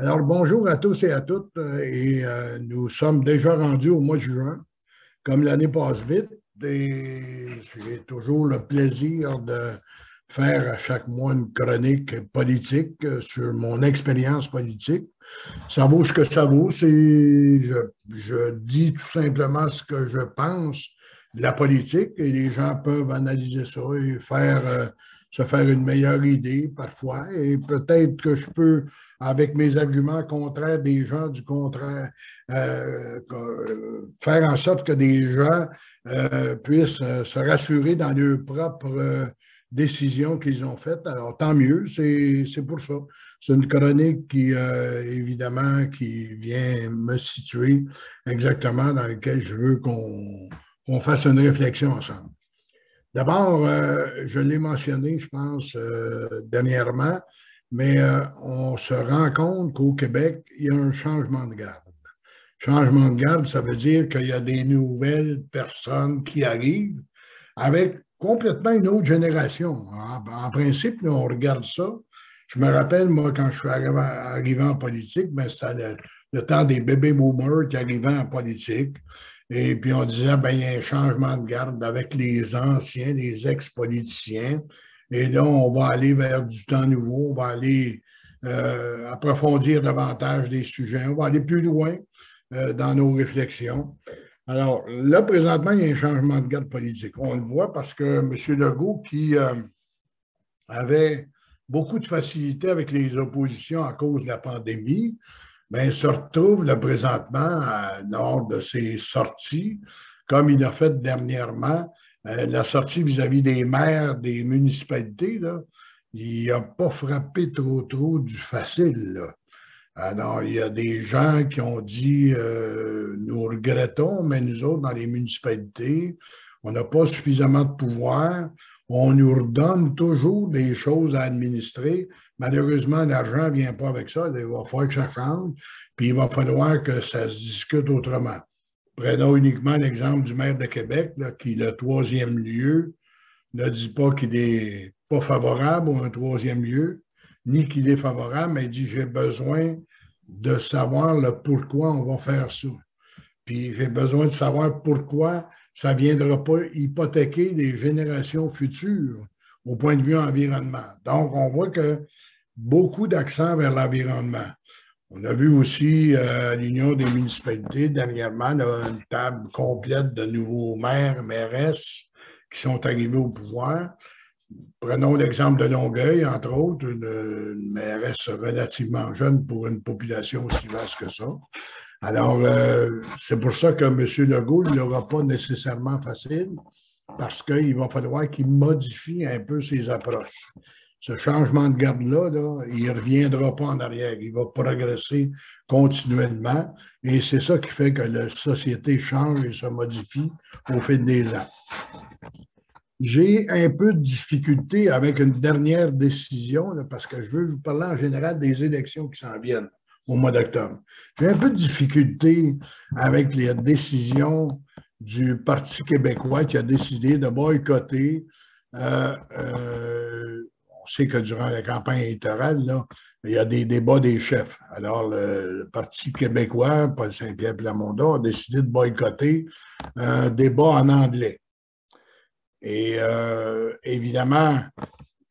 Alors, bonjour à tous et à toutes. Nous sommes déjà rendus au mois de juin. Comme l'année passe vite, et j'ai toujours le plaisir de faire à chaque mois une chronique politique sur mon expérience politique. Ça vaut ce que ça vaut. Je dis tout simplement ce que je pense de la politique et les gens peuvent analyser ça et se faire une meilleure idée parfois. Et peut-être que je peux, avec mes arguments contraires des gens du contraire, faire en sorte que des gens puissent se rassurer dans leurs propres décisions qu'ils ont faites. Alors, tant mieux, c'est pour ça. C'est une chronique qui, évidemment, qui vient me situer exactement dans laquelle je veux qu'on fasse une réflexion ensemble. D'abord, je l'ai mentionné, je pense, dernièrement, mais on se rend compte qu'au Québec, il y a un changement de garde. Changement de garde, ça veut dire qu'il y a des nouvelles personnes qui arrivent avec complètement une autre génération. En principe, là, on regarde ça. Je me rappelle, moi, quand je suis arrivé en politique, ben, c'était le temps des baby boomers qui arrivaient en politique. Et puis, on disait, ben, il y a un changement de garde avec les anciens, les ex-politiciens. Et là, on va aller vers du temps nouveau, on va aller approfondir davantage des sujets, on va aller plus loin dans nos réflexions. Alors, là, présentement, il y a un changement de garde politique. On le voit parce que M. Legault, qui avait beaucoup de facilité avec les oppositions à cause de la pandémie, bien, se retrouve là, présentement, lors de ses sorties, comme il a fait dernièrement, la sortie vis-à-vis des maires des municipalités, là, il n'a pas frappé trop du facile, là. Alors, il y a des gens qui ont dit nous regrettons, mais nous autres, dans les municipalités, on n'a pas suffisamment de pouvoir. On nous redonne toujours des choses à administrer. Malheureusement, l'argent ne vient pas avec ça. Il va falloir que ça change, puis il va falloir que ça se discute autrement. Prenons uniquement l'exemple du maire de Québec, là, qui, le troisième lieu, ne dit pas qu'il n'est pas favorable à un troisième lieu, ni qu'il est favorable, mais il dit j'ai besoin de savoir le pourquoi on va faire ça. Puis j'ai besoin de savoir pourquoi ça ne viendra pas hypothéquer les générations futures au point de vue environnement. Donc, on voit que beaucoup d'accent vers l'environnement. On a vu aussi à l'Union des municipalités dernièrement là, une table complète de nouveaux maires, mairesses qui sont arrivés au pouvoir. Prenons l'exemple de Longueuil, entre autres, une mairesse relativement jeune pour une population aussi vaste que ça. Alors, c'est pour ça que M. Legault ne l'aura pas nécessairement facile, parce qu'il va falloir qu'il modifie un peu ses approches. Ce changement de garde-là, là, il ne reviendra pas en arrière. Il va progresser continuellement. Et c'est ça qui fait que la société change et se modifie au fil des ans. J'ai un peu de difficulté avec une dernière décision, là, parce que je veux vous parler en général des élections qui s'en viennent au mois d'octobre. J'ai un peu de difficulté avec les décisions du Parti québécois qui a décidé de boycotter. On sait que durant la campagne électorale, là, il y a des débats des chefs. Alors, le Parti québécois, Paul Saint-Pierre Plamondon, a décidé de boycotter un débat en anglais. Et évidemment,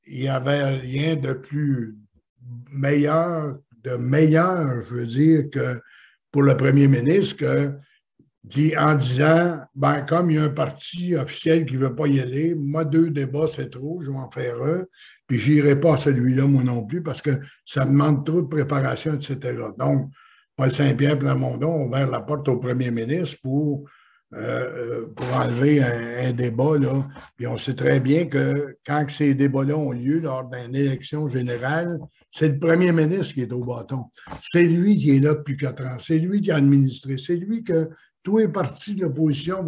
il n'y avait rien de plus meilleur, je veux dire, que pour le premier ministre, en disant, ben, comme il y a un parti officiel qui ne veut pas y aller, moi, 2 débats, c'est trop, je vais en faire un, puis je n'irai pas à celui-là, moi non plus, parce que ça demande trop de préparation, etc. Donc, Paul Saint-Pierre Plamondon a ouvert la porte au premier ministre pour enlever un débat. Là. Puis on sait très bien que quand ces débats-là ont lieu lors d'une élection générale, c'est le premier ministre qui est au bâton. C'est lui qui est là depuis 4 ans. C'est lui qui a administré. C'est lui que tous les partis de l'opposition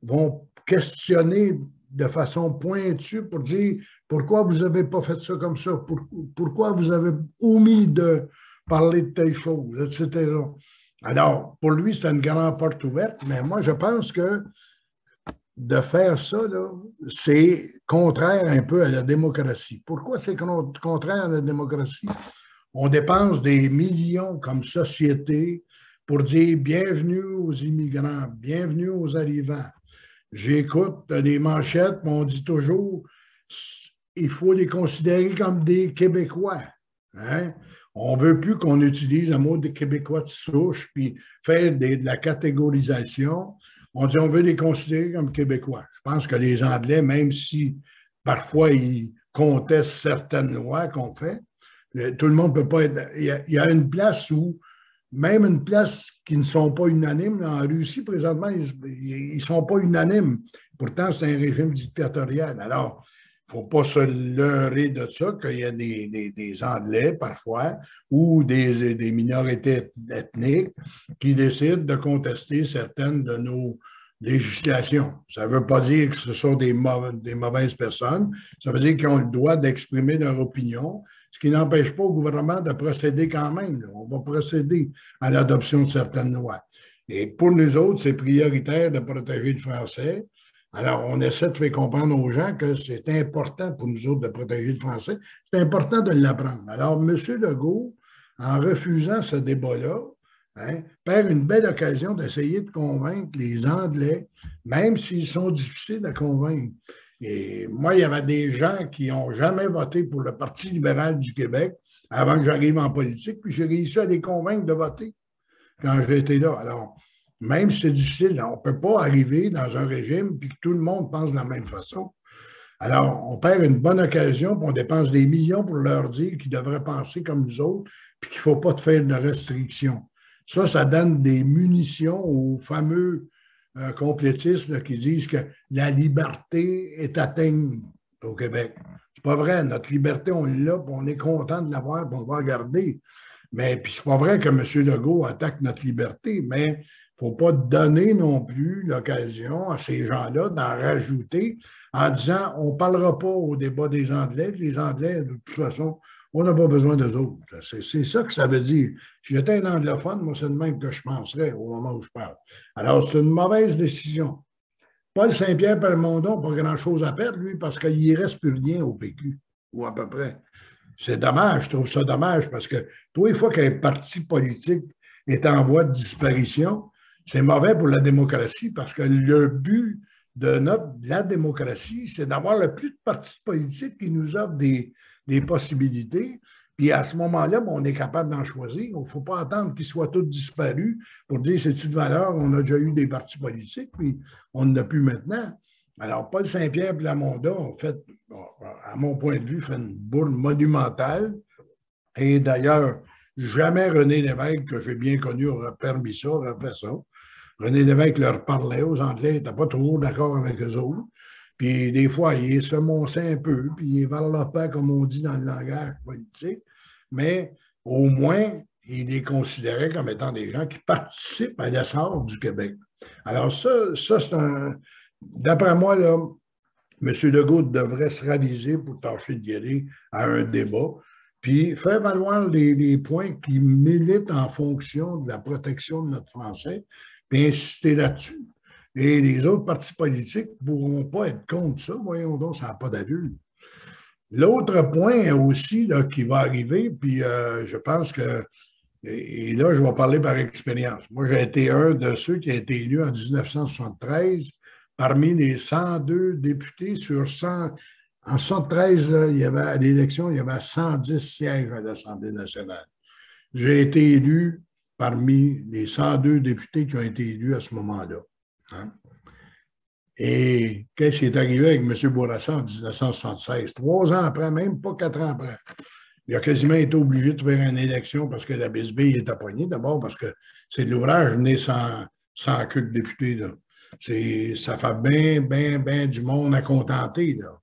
vont questionner de façon pointue pour dire pourquoi vous n'avez pas fait ça comme ça, pourquoi vous avez omis de parler de telle chose, etc. Alors, pour lui, c'est une grande porte ouverte, mais moi, je pense que de faire ça, c'est contraire un peu à la démocratie. Pourquoi c'est contraire à la démocratie? On dépense des millions comme société pour dire bienvenue aux immigrants, bienvenue aux arrivants. J'écoute les manchettes, mais on dit toujours il faut les considérer comme des Québécois. Hein? On ne veut plus qu'on utilise le mot des Québécois de souche puis faire de la catégorisation. On dit on veut les considérer comme Québécois. Je pense que les Anglais, même si parfois ils contestent certaines lois qu'on fait, tout le monde ne peut pas être. Il y a une place où, même une place qui ne sont pas unanimes, en Russie, présentement, ils ne sont pas unanimes. Pourtant, c'est un régime dictatorial. Alors, il ne faut pas se leurrer de ça, qu'il y a des Anglais, parfois, ou des minorités ethniques qui décident de contester certaines de nos législations. Ça ne veut pas dire que ce sont des mauvaises personnes. Ça veut dire qu'ils ont le droit d'exprimer leur opinion, ce qui n'empêche pas au gouvernement de procéder quand même. Là. On va procéder à l'adoption de certaines lois. Et pour nous autres, c'est prioritaire de protéger le français. Alors, on essaie de faire comprendre aux gens que c'est important pour nous autres de protéger le français. C'est important de l'apprendre. Alors, M. Legault, en refusant ce débat-là, hein, perd une belle occasion d'essayer de convaincre les Anglais, même s'ils sont difficiles à convaincre. Et moi, il y avait des gens qui n'ont jamais voté pour le Parti libéral du Québec avant que j'arrive en politique, puis j'ai réussi à les convaincre de voter quand j'étais là. Alors, même si c'est difficile, on ne peut pas arriver dans un régime puis que tout le monde pense de la même façon. Alors, on perd une bonne occasion, puis on dépense des millions pour leur dire qu'ils devraient penser comme nous autres, puis qu'il ne faut pas faire de restrictions. Ça donne des munitions aux fameux complétistes là, qui disent que la liberté est atteinte au Québec. C'est pas vrai. Notre liberté, on l'a, puis on est content de l'avoir, puis on va la garder. Mais puis c'est pas vrai que M. Legault attaque notre liberté, mais il ne faut pas donner non plus l'occasion à ces gens-là d'en rajouter en disant on ne parlera pas au débat des Anglais. Les Anglais, de toute façon, on n'a pas besoin d'eux autres. C'est ça que ça veut dire. Si j'étais un anglophone, moi, c'est de même que je penserais au moment où je parle. Alors, c'est une mauvaise décision. Paul Saint-Pierre Plamondon n'a pas grand-chose à perdre, lui, parce qu'il ne reste plus rien au PQ, ou à peu près. C'est dommage, je trouve ça dommage, parce que tous les fois qu'un parti politique est en voie de disparition, c'est mauvais pour la démocratie, parce que le but de la démocratie, c'est d'avoir le plus de partis politiques qui nous offrent des possibilités. Puis à ce moment-là, on est capable d'en choisir. Il ne faut pas attendre qu'ils soient tous disparus pour dire c'est-tu de valeur, on a déjà eu des partis politiques, puis on n'en a plus maintenant. Alors, Paul Saint-Pierre Plamondon ont fait, à mon point de vue, fait une bourre monumentale. Et d'ailleurs, jamais René Lévesque, que j'ai bien connu, aurait permis ça, aurait fait ça. René Lévesque leur parlait aux Anglais, il n'était pas toujours d'accord avec eux autres. Puis des fois, il se monçait un peu, puis il varlopait, comme on dit dans le langage politique. Mais au moins, il les considérait comme étant des gens qui participent à l'essor du Québec. Alors ça c'est un... D'après moi, là, M. Legault devrait se raviser pour tâcher d'y aller à un débat, puis faire valoir les points qui militent en fonction de la protection de notre français, puis insister là-dessus. Et les autres partis politiques ne pourront pas être contre ça. Voyons donc, ça n'a pas d'allure. L'autre point aussi là, qui va arriver, puis je pense que, et là, je vais parler par expérience. Moi, j'ai été un de ceux qui a été élu en 1973 parmi les 102 députés sur 100. En 1973, là, à l'élection, il y avait 110 sièges à l'Assemblée nationale. J'ai été élu parmi les 102 députés qui ont été élus à ce moment-là. Hein? Et qu'est-ce qui est arrivé avec M. Bourassa en 1976? 3 ans après, même pas 4 ans après. Il a quasiment été obligé de faire une élection parce que la bisbille était poignée. D'abord parce que c'est de l'ouvrage né sans queue de député. Là. Ça fait bien du monde à contenter. Là.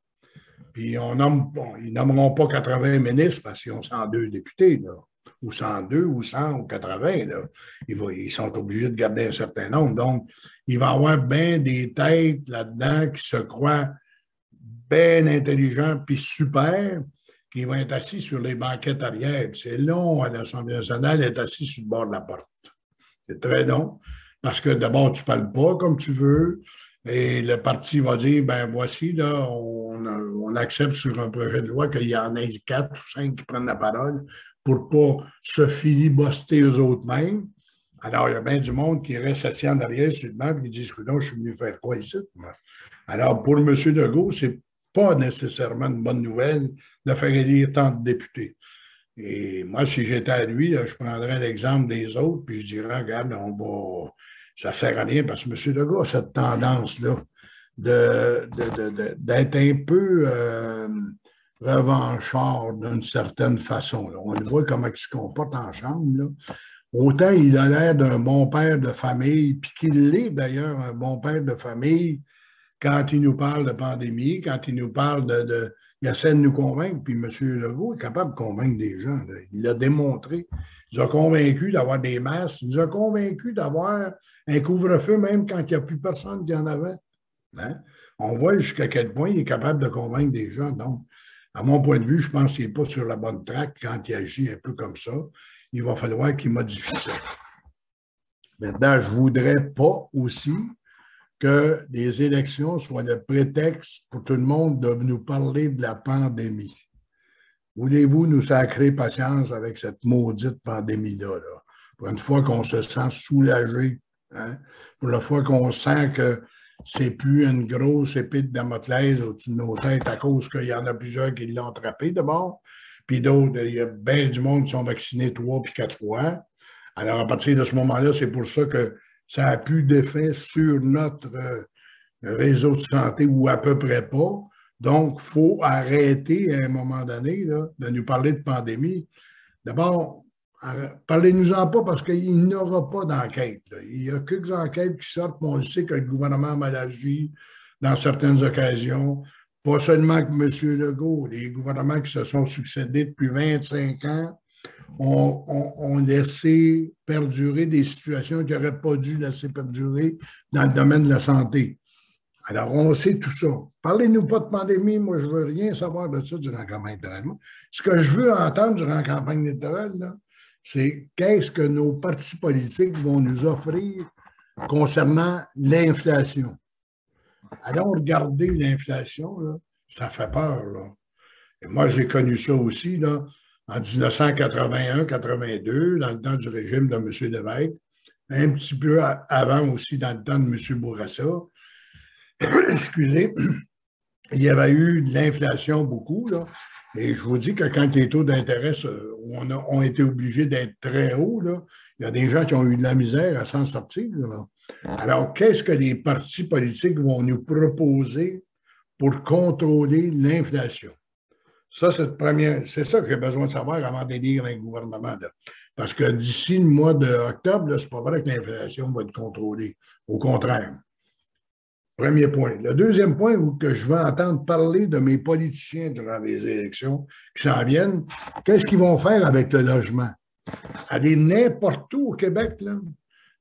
Puis ils nommeront pas 80 ministres parce qu'ils ont 102 députés. Là. Ou 102, ou 100, ou 80. Là. Ils sont obligés de garder un certain nombre. Donc, il va y avoir bien des têtes là-dedans qui se croient bien intelligents puis super, qui vont être assis sur les banquettes arrière. Puis c'est long à l'Assemblée nationale d'être assis sur le bord de la porte. C'est très long. Parce que d'abord, tu ne parles pas comme tu veux. Et le parti va dire, ben voici, là, on accepte sur un projet de loi qu'il y en ait 4 ou 5 qui prennent la parole pour ne pas se filibuster eux autres mêmes. Alors, il y a bien du monde qui reste assis en arrière sur le banc et qui disent: non, je suis venu faire quoi ici? Alors, pour M. Legault, ce n'est pas nécessairement une bonne nouvelle de faire élire tant de députés. Et moi, si j'étais à lui, là, je prendrais l'exemple des autres, puis je dirais: regarde, ça ne sert à rien, parce que M. Legault a cette tendance-là d'être un peu revanchard d'une certaine façon. Là. On le voit comment il se comporte en chambre. Là. Autant il a l'air d'un bon père de famille, puis qu'il l'est d'ailleurs un bon père de famille quand il nous parle de pandémie, quand il nous parle il essaie de nous convaincre, puis M. Legault est capable de convaincre des gens. Là. Il l'a démontré. Il nous a convaincus d'avoir des masques. Il nous a convaincus d'avoir un couvre-feu même quand il n'y a plus personne qui en avait. Hein? On voit jusqu'à quel point il est capable de convaincre des gens. Donc, à mon point de vue, je pense qu'il n'est pas sur la bonne traque quand il agit un peu comme ça. Il va falloir qu'il modifie ça. Maintenant, je ne voudrais pas aussi que les élections soient le prétexte pour tout le monde de nous parler de la pandémie. Voulez-vous nous sacrer patience avec cette maudite pandémie-là? Là? Pour une fois qu'on se sent soulagé, hein? Pour la fois qu'on sent que c'est plus une grosse épée de Damoclès au-dessus de nos têtes à cause qu'il y en a plusieurs qui l'ont attrapé d'abord, puis d'autres, il y a bien du monde qui sont vaccinés 3 puis 4 fois. Alors, à partir de ce moment-là, c'est pour ça que ça n'a plus d'effet sur notre réseau de santé ou à peu près pas. Donc, il faut arrêter à un moment donné là, de nous parler de pandémie. D'abord, parlez-nous-en pas parce qu'il n'y aura pas d'enquête. Là. Il y a quelques enquêtes qui sortent, mais on le sait que le gouvernement a mal agi dans certaines occasions. Pas seulement que M. Legault, les gouvernements qui se sont succédés depuis 25 ans ont laissé perdurer des situations qui n'auraient pas dû laisser perdurer dans le domaine de la santé. Alors, on sait tout ça. Parlez-nous pas de pandémie. Moi, je ne veux rien savoir de ça durant la campagne électorale. Ce que je veux entendre durant la campagne électorale, c'est qu'est-ce que nos partis politiques vont nous offrir concernant l'inflation. Allons regarder l'inflation, là, ça fait peur. Là. Et moi, j'ai connu ça aussi là, en 1981-82, dans le temps du régime de M. Lévesque, un petit peu avant aussi dans le temps de M. Bourassa. Excusez, il y avait eu de l'inflation beaucoup, là, et je vous dis que quand les taux d'intérêt ont été obligés d'être très hauts, là, il y a des gens qui ont eu de la misère à s'en sortir. Là. Alors, qu'est-ce que les partis politiques vont nous proposer pour contrôler l'inflation? Ça, c'est ça que j'ai besoin de savoir avant d'élire un gouvernement. Là. Parce que d'ici le mois d'octobre, ce n'est pas vrai que l'inflation va être contrôlée. Au contraire. Premier point. Le deuxième point où que je veux entendre parler de mes politiciens durant les élections qui s'en viennent, qu'est-ce qu'ils vont faire avec le logement? Aller n'importe où au Québec, là,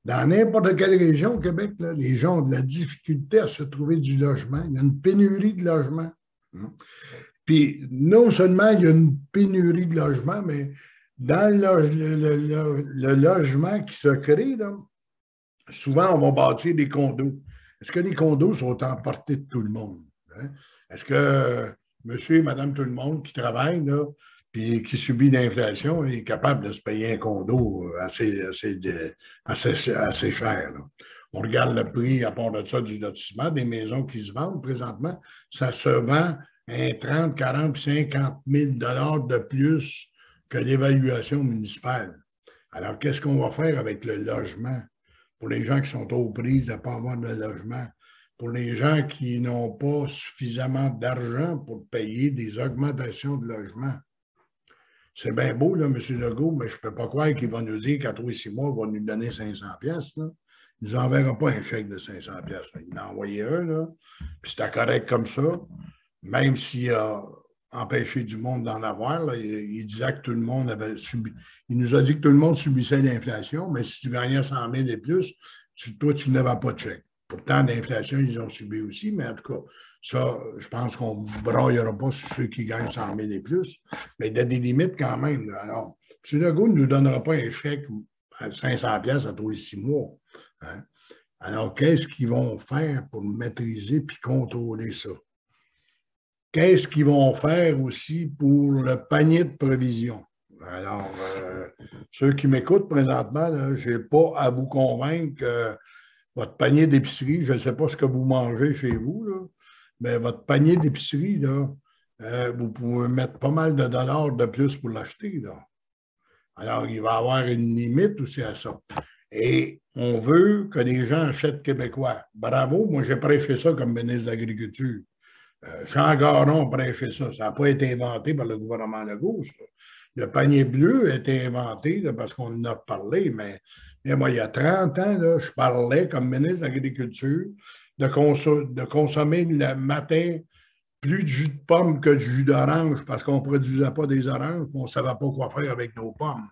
dans n'importe quelle région au Québec, là, les gens ont de la difficulté à se trouver du logement. Il y a une pénurie de logement. Puis non seulement il y a une pénurie de logement, mais dans le logement qui se crée, là, souvent on va bâtir des condos. Est-ce que les condos sont en portée de tout le monde? Hein? Est-ce que monsieur et madame tout le monde qui travaille là, puis qui subit l'inflation est capable de se payer un condo assez cher? Là? On regarde le prix, à part de ça, du lotissement, des maisons qui se vendent présentement, ça se vend un 30, 40, 50 000 $ de plus que l'évaluation municipale. Alors, qu'est-ce qu'on va faire avec le logement? Pour les gens qui sont aux prises à ne pas avoir de logement, pour les gens qui n'ont pas suffisamment d'argent pour payer des augmentations de logement. C'est bien beau, là, M. Legault, mais je ne peux pas croire qu'il va nous dire qu'à 3 et 6 mois, il va nous donner 500 $. Là. Il ne nous enverra pas un chèque de 500 $. Là. Il en a envoyé un, là, puis c'était correct comme ça, même s'il a empêché du monde d'en avoir. Là, il disait que tout le monde avait subi. Il nous a dit que tout le monde subissait l'inflation, mais si tu gagnais 100 000 et plus, toi, tu n'avais pas de chèque. Pourtant, l'inflation, ils ont subi aussi, mais en tout cas, ça, je pense qu'on ne braillera pas sur ceux qui gagnent 100 000 et plus, mais il y a des limites quand même. Là. Alors, M. Legault ne nous donnera pas un chèque à 500 $ à tous les 6 mois. Hein? Alors, qu'est-ce qu'ils vont faire pour maîtriser puis contrôler ça? Qu'est-ce qu'ils vont faire aussi pour le panier de provisions? Alors, ceux qui m'écoutent présentement, je n'ai pas à vous convaincre que votre panier d'épicerie, je ne sais pas ce que vous mangez chez vous, là, mais votre panier d'épicerie, là, vous pouvez mettre pas mal de dollars de plus pour l'acheter, là. Alors, il va y avoir une limite aussi à ça. Et on veut que les gens achètent québécois. Bravo, moi j'ai prêché ça comme ministre de l'Agriculture. Jean Garon prêchait ça. Ça n'a pas été inventé par le gouvernement Legault, ça. Le panier bleu a été inventé là, parce qu'on en a parlé, mais moi, il y a 30 ans, là, je parlais comme ministre de l'Agriculture de consommer le matin plus de jus de pomme que de jus d'orange parce qu'on ne produisait pas des oranges et on ne savait pas quoi faire avec nos pommes.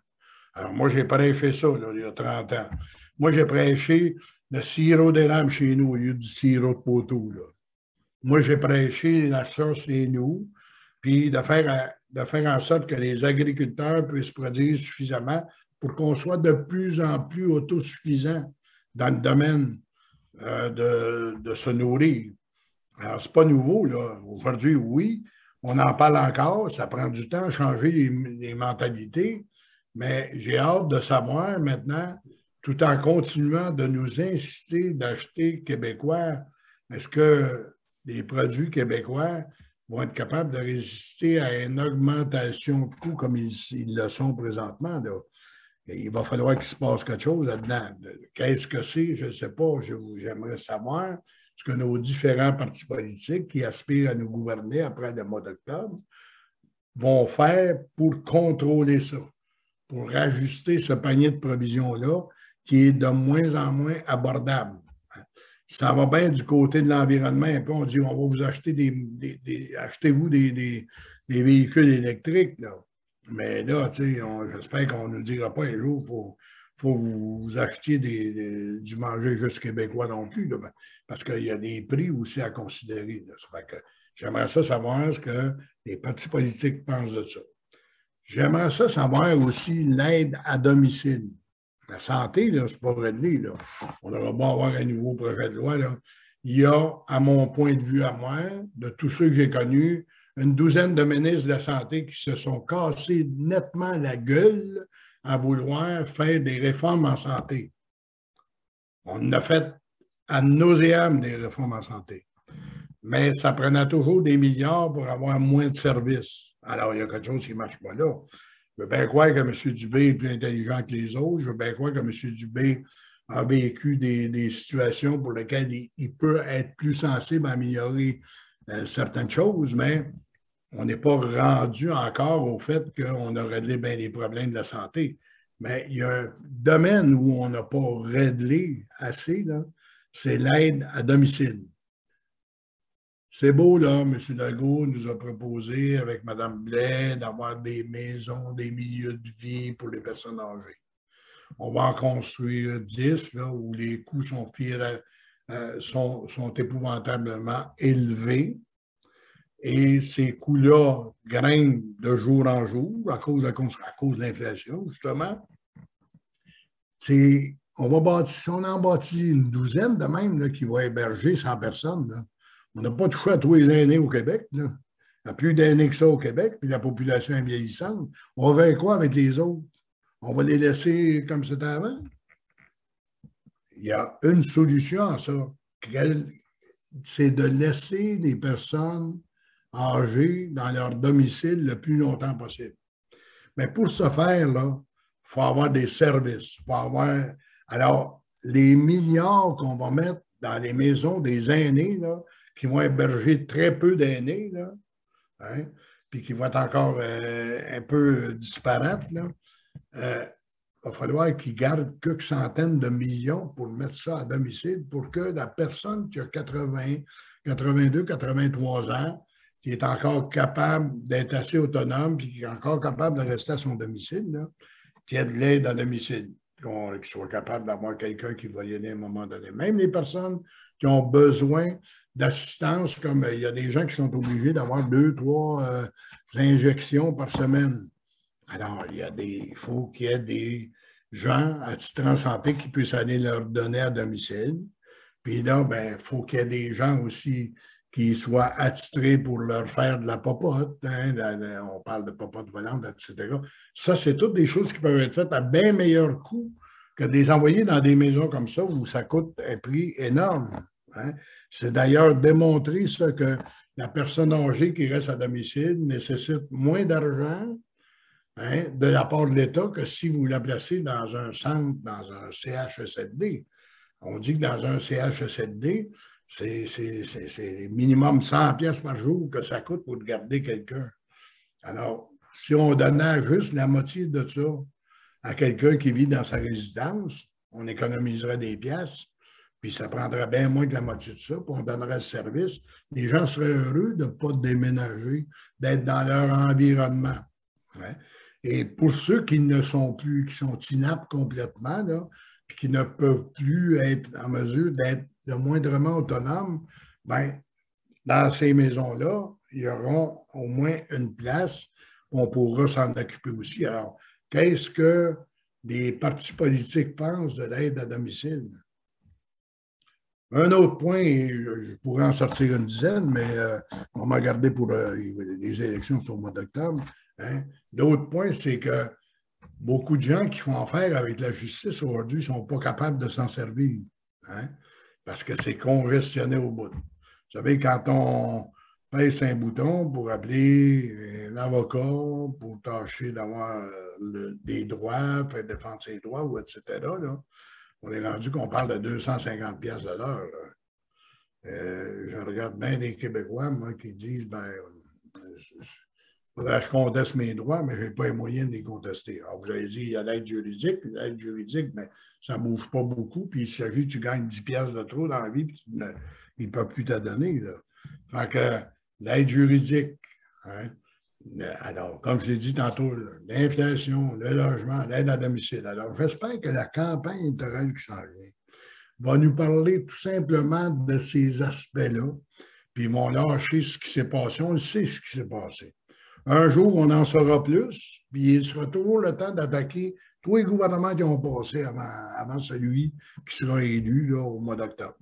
Alors, moi, j'ai prêché ça là, il y a 30 ans. Moi, j'ai prêché le sirop d'érable chez nous au lieu du sirop de poteau, là. Moi, j'ai prêché la sauce chez nous, puis de faire en sorte que les agriculteurs puissent produire suffisamment pour qu'on soit de plus en plus autosuffisants dans le domaine de se nourrir. Alors, ce n'est pas nouveau, là. Aujourd'hui, oui, on en parle encore, ça prend du temps à changer les mentalités, mais j'ai hâte de savoir maintenant, tout en continuant de nous inciter d'acheter québécois, est-ce que les produits québécois vont être capables de résister à une augmentation de coûts comme ils le sont présentement, là? Et il va falloir qu'il se passe quelque chose là-dedans. Qu'est-ce que c'est? Je ne sais pas. J'aimerais savoir ce que nos différents partis politiques qui aspirent à nous gouverner après le mois d'octobre vont faire pour contrôler ça, pour ajuster ce panier de provisions-là qui est de moins en moins abordable. Ça va bien du côté de l'environnement. Un peu, on dit on va vous acheter achetez-vous des véhicules électriques, là. Mais là, j'espère qu'on ne nous dira pas un jour qu'il faut que vous achetiez du manger juste québécois non plus, là, parce qu'il y a des prix aussi à considérer, là. Ça fait que j'aimerais ça savoir ce que les partis politiques pensent de ça. J'aimerais ça savoir aussi l'aide à domicile. La santé, ce n'est pas réglé, là. On aura beau avoir un nouveau projet de loi, là. Il y a, à mon point de vue à moi, de tous ceux que j'ai connus, une douzaine de ministres de la Santé qui se sont cassés nettement la gueule à vouloir faire des réformes en santé. On a fait ad nauseam des réformes en santé. Mais ça prenait toujours des milliards pour avoir moins de services. Alors, il y a quelque chose qui ne marche pas là. Je veux bien croire que M. Dubé est plus intelligent que les autres. Je veux bien croire que M. Dubé a vécu des situations pour lesquelles il peut être plus sensible à améliorer certaines choses, mais on n'est pas rendu encore au fait qu'on a réglé bien les problèmes de la santé. Mais il y a un domaine où on n'a pas réglé assez, là, c'est l'aide à domicile. C'est beau, là, M. Legault nous a proposé avec Mme Blais d'avoir des maisons, des milieux de vie pour les personnes âgées. On va en construire 10, là, où les coûts sont épouvantablement élevés. Et ces coûts-là grimpent de jour en jour à cause de l'inflation, justement. On en bâtit une douzaine de même là, qui va héberger 100 personnes. Là. On n'a pas touché à tous les aînés au Québec. Là. Il n'y a plus d'aînés que ça au Québec, puis la population est vieillissante. On va faire quoi avec les autres? On va les laisser comme c'était avant? Il y a une solution à ça, c'est de laisser les personnes âgées dans leur domicile le plus longtemps possible. Mais pour ce faire, là, il faut avoir des services. Alors, les milliards qu'on va mettre dans les maisons des aînés, là, qui vont héberger très peu d'aînés, là, hein, puis qui vont être encore un peu disparates, là, il va falloir qu'ils gardent quelques centaines de millions pour mettre ça à domicile pour que la personne qui a 80, 82, 83 ans, qui est encore capable d'être assez autonome puis qui est encore capable de rester à son domicile, là, qui ait de l'aide à domicile, qui soit capable d'avoir quelqu'un qui va y aller à un moment donné. Même les personnes qui ont besoin d'assistance, comme il y a des gens qui sont obligés d'avoir 2, 3 injections par semaine. Alors, il faut qu'il y ait des gens à titre en santé qui puissent aller leur donner à domicile. Puis là, il faut qu'il y ait des gens aussi qui soient attitrés pour leur faire de la popote, hein, on parle de popote volante, etc. Ça, c'est toutes des choses qui peuvent être faites à bien meilleur coût que de les envoyer dans des maisons comme ça où ça coûte un prix énorme. Hein. C'est d'ailleurs démontré ça, que la personne âgée qui reste à domicile nécessite moins d'argent, hein, de la part de l'État que si vous la placez dans un centre, dans un CHSLD. On dit que dans un CHSLD, c'est minimum 100 pièces par jour que ça coûte pour garder quelqu'un. Alors, si on donnait juste la moitié de ça à quelqu'un qui vit dans sa résidence, on économiserait des pièces, puis ça prendrait bien moins que la moitié de ça, puis on donnerait le service. Les gens seraient heureux de ne pas déménager, d'être dans leur environnement. Ouais. Et pour ceux qui ne sont plus, qui sont inaptes complètement, là, puis qui ne peuvent plus être en mesure d'être le moindrement autonomes, bien, dans ces maisons-là, il y aura au moins une place, on pourra s'en occuper aussi. Alors, qu'est-ce que les partis politiques pensent de l'aide à domicile? Un autre point, et je pourrais en sortir une dizaine, mais on m'a gardé pour les élections, c'est au mois d'octobre. Hein. L'autre point, c'est que beaucoup de gens qui font affaire avec la justice aujourd'hui ne sont pas capables de s'en servir, hein, parce que c'est congestionné au bout. Vous savez, quand on pèse un bouton pour appeler un avocat, pour tâcher d'avoir des droits, faire défendre ses droits, ou etc., là, on est rendu qu'on parle de 250 pièces de l'heure. Je regarde bien des Québécois, moi, qui disent, ben, faudrait que je conteste mes droits, mais je n'ai pas les moyens de les contester. Alors, vous avez dit, il y a l'aide juridique. L'aide juridique, mais ça ne bouge pas beaucoup. Puis il s'agit que tu gagnes 10 piastres de trop dans la vie, puis ils ne peuvent plus te donner. Là. Fait que l'aide juridique, hein, alors, comme je l'ai dit tantôt, l'inflation, le logement, l'aide à domicile. Alors, j'espère que la campagne électorale qui s'en vient va nous parler tout simplement de ces aspects-là. Puis ils vont lâcher ce qui s'est passé. On le sait ce qui s'est passé. Un jour, on en saura plus, puis il sera toujours le temps d'attaquer tous les gouvernements qui ont passé avant celui qui sera élu là, au mois d'octobre.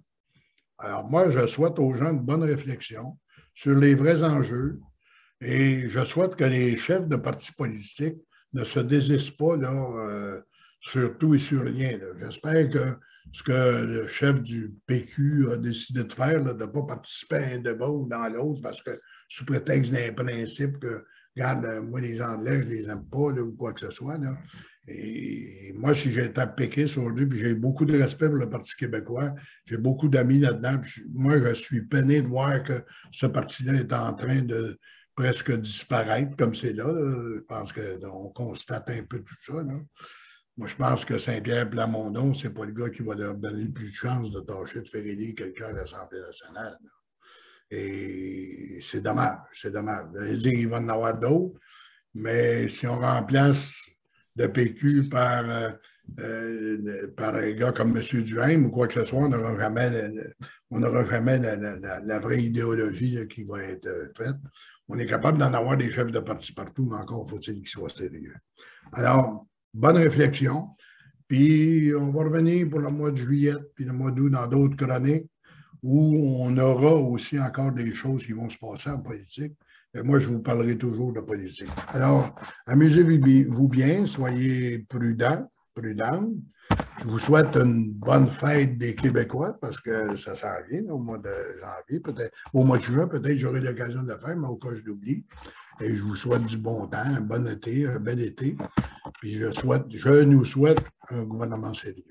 Alors, moi, je souhaite aux gens une bonne réflexion sur les vrais enjeux et je souhaite que les chefs de partis politiques ne se désistent pas là, sur tout et sur rien. J'espère que ce que le chef du PQ a décidé de faire, là, de ne pas participer à un débat ou dans l'autre, parce que sous prétexte d'un principe que, regarde, moi, les Anglais, je ne les aime pas, là, ou quoi que ce soit. Là. Et moi, si j'étais péquiste aujourd'hui, puis j'ai beaucoup de respect pour le Parti québécois, j'ai beaucoup d'amis là-dedans, moi, je suis peiné de voir que ce parti-là est en train de presque disparaître, comme c'est là. Je pense qu'on constate un peu tout ça. Là. Moi, je pense que Saint-Pierre Plamondon, ce n'est pas le gars qui va leur donner le plus de chance de tâcher de faire élire quelqu'un à l'Assemblée nationale. Là. Et c'est dommage, c'est dommage. Il va en avoir d'autres, mais si on remplace le PQ par un gars comme M. Duhaime ou quoi que ce soit, on n'aura jamais la vraie idéologie là, qui va être faite. On est capable d'en avoir des chefs de parti partout, mais encore faut-il qu'ils soient sérieux. Alors, bonne réflexion. Puis, on va revenir pour le mois de juillet, puis le mois d'août dans d'autres chroniques où on aura aussi encore des choses qui vont se passer en politique. Et moi, je vous parlerai toujours de politique. Alors, amusez-vous bien, soyez prudents, prudentes. Je vous souhaite une bonne fête des Québécois parce que ça s'en vient au mois de janvier, peut-être au mois de juin, peut-être j'aurai l'occasion de le faire, mais au cas où je l'oublie. Et je vous souhaite du bon temps, un bon été, un bel été. Puis je nous souhaite un gouvernement sérieux.